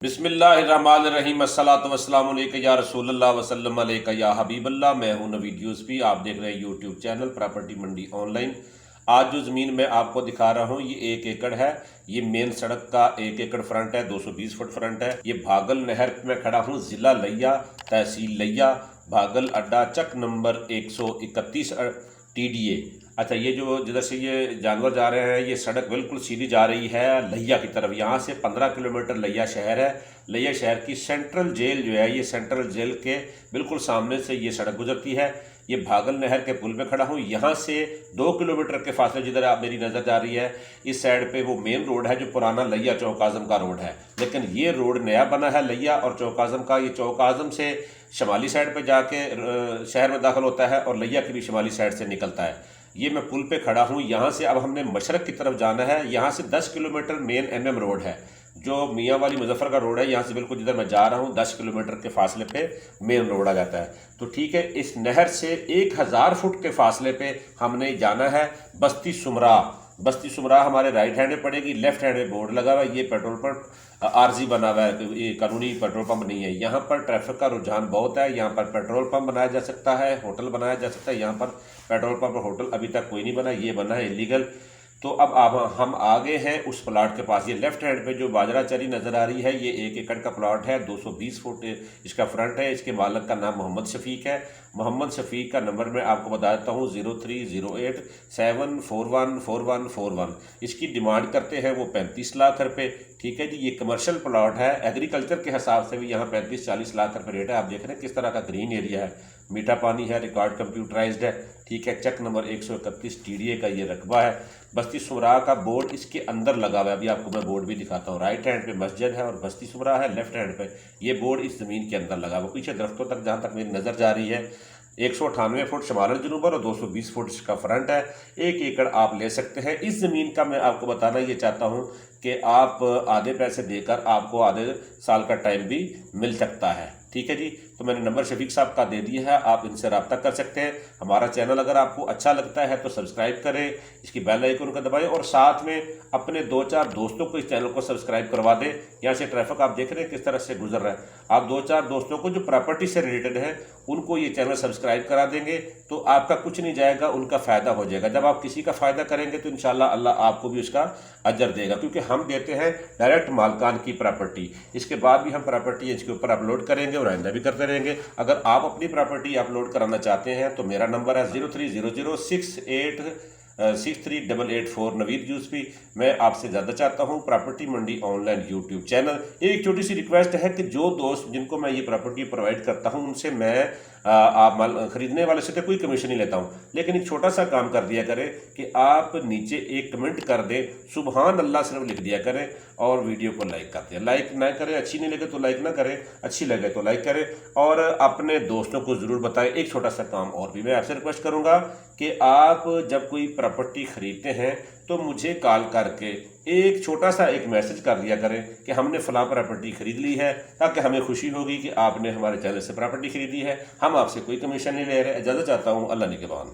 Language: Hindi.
बिस्मिल्लाहिर्रहमानिर्रहीम अस्सलातु वस्सलामु अलैका या रसूलल्लाह वसल्लम अलैका या हबीबल्लाह। मैं हूं नवीद यूसुफी, आप देख रहे हैं यूट्यूब चैनल प्रॉपर्टी मंडी ऑनलाइन। आज जो ज़मीन मैं आपको दिखा रहा हूं ये 1 एकड़ है। ये मेन सड़क का 1 एकड़ फ्रंट है, 220 फुट फ्रंट है। ये भागल नहर में खड़ा हूँ, ज़िला लिया, तहसील लिया, भागल अड्डा, चक नंबर 131 TDA। अच्छा, ये जो जिधर से ये जानवर जा रहे हैं, ये सड़क बिल्कुल सीधी जा रही है लिया की तरफ। यहाँ से 15 किलोमीटर लिया शहर है। लिया शहर की सेंट्रल जेल जो है, ये सेंट्रल जेल के बिल्कुल सामने से ये सड़क गुजरती है। ये भागल नहर के पुल पे खड़ा हूँ। यहाँ से 2 किलोमीटर के फासले जिधर आप मेरी नज़र जा रही है, इस साइड पे वो मेन रोड है जो पुराना लिया चौक आज़म का रोड है। लेकिन ये रोड नया बना है लिया और चौक आज़म का। ये चौक आज़म से शुमाली साइड पे जाके शहर में दाखिल होता है और लिया की भी शुमाली साइड से निकलता है। ये मैं पुल पे खड़ा हूँ। यहाँ से अब हमने मशरक की तरफ जाना है। यहाँ से 10 किलोमीटर मेन MM रोड है जो मियाँ वाली मुजफ्फर का रोड है। यहाँ से बिल्कुल जिधर मैं जा रहा हूँ 10 किलोमीटर के फासले पे मेन रोड आ जाता है। तो ठीक है, इस नहर से 1000 फुट के फासले पे हमने जाना है बस्ती सुमरा। बस्ती सुमरा हमारे राइट हैंड में पड़ेगी, लेफ्ट हैंड में बोर्ड लगा हुआ है। ये पेट्रोल पंप आरजी बना हुआ है, ये कानूनी पेट्रोल पंप नहीं है। यहाँ पर ट्रैफिक का रुझान बहुत है। यहाँ पर पेट्रोल पंप बनाया जा सकता है, होटल बनाया जा सकता है। यहाँ पर पेट्रोल पंप और होटल अभी तक कोई नहीं बना, ये बना है इलीगल। तो अब हम आगे हैं उस प्लाट के पास। ये लेफ्ट हैंड पे जो बाजरा चरी नज़र आ रही है, ये 1 एकड़ का प्लाट है, 220 फुट इसका फ्रंट है। इसके मालिक का नाम मोहम्मद शफीक है। मोहम्मद शफीक का नंबर मैं आपको बता देता हूँ, 030871414141। इसकी डिमांड करते हैं वो 35 लाख रुपए। ठीक है जी, ये कमर्शियल प्लाट है। एग्रीकल्चर के हिसाब से भी यहाँ 35-40 लाख रुपए रेट है। आप देख रहे हैं किस तरह का ग्रीन एरिया है, मीठा पानी है, रिकॉर्ड कंप्यूटराइज्ड है। ठीक है, चक नंबर 131 TDA का ये रकबा है। बस्ती सुमरा का बोर्ड इसके अंदर लगा हुआ है। अभी आपको मैं बोर्ड भी दिखाता हूँ। राइट हैंड पे मस्जिद है और बस्ती सुमरा है, लेफ्ट हैंड पे ये बोर्ड इस ज़मीन के अंदर लगा हुआ। पीछे दरख्तों तक जहाँ तक मेरी नज़र जा रही है 198 फुट शमाल जनूबर और 220 फुट इसका फ्रंट है। 1 एकड़ आप ले सकते हैं। इस ज़मीन का मैं आपको बताना ये चाहता हूँ कि आप आधे पैसे देकर आपको आधे साल का टाइम भी मिल सकता है। ठीक है जी, तो मैंने नंबर शफीक साहब का दे दिया है, आप इनसे रब्ता कर सकते हैं। हमारा चैनल अगर आपको अच्छा लगता है तो सब्सक्राइब करें, इसकी बेल आइकन को दबाएं और साथ में अपने 2-4 दोस्तों को इस चैनल को सब्सक्राइब करवा दें। यहाँ से ट्रैफिक आप देख रहे हैं किस तरह से गुजर रहा है। आप 2-4 दोस्तों को जो प्रॉपर्टी से रिलेटेड है उनको ये चैनल सब्सक्राइब करा देंगे तो आपका कुछ नहीं जाएगा, उनका फ़ायदा हो जाएगा। जब आप किसी का फ़ायदा करेंगे तो इंशाल्लाह अल्लाह आपको भी उसका अजर देगा, क्योंकि हम देते हैं डायरेक्ट मालकान की प्रॉपर्टी। इसके बाद भी हम प्रॉपर्टी इसके ऊपर अपलोड करेंगे और आइंदा भी करते रहेंगे। अगर आप अपनी प्रॉपर्टी अपलोड कराना चाहते हैं तो मेरा नंबर है 0300686384 नवीद यूसुफी। मैं आपसे ज़्यादा चाहता हूँ प्रॉपर्टी मंडी ऑनलाइन यूट्यूब चैनल। एक छोटी सी रिक्वेस्ट है कि जो दोस्त जिनको मैं ये प्रॉपर्टी प्रोवाइड करता हूँ उनसे मैं आप माल खरीदने वाले से तो कोई कमीशन नहीं लेता हूँ, लेकिन एक छोटा सा काम कर दिया करें कि आप नीचे एक कमेंट कर दें, सुबहान अल्लाह सिर्फ लिख दिया करें और वीडियो को लाइक कर दें। लाइक ना करें, अच्छी नहीं लगे तो लाइक ना करें, अच्छी लगे तो लाइक करें और अपने दोस्तों को ज़रूर बताएं। एक छोटा सा काम और भी मैं आपसे रिक्वेस्ट करूँगा कि आप जब कोई प्रॉपर्टी खरीदते हैं तो मुझे कॉल करके एक छोटा सा एक मैसेज कर दिया करें कि हमने फ़लाँ प्रॉपर्टी ख़रीद ली है, ताकि हमें खुशी होगी कि आपने हमारे चैनल से प्रॉपर्टी खरीदी है। हम आपसे कोई कमीशन नहीं ले रहे। इजाज़त चाहता हूँ, अल्लाह निगहबान।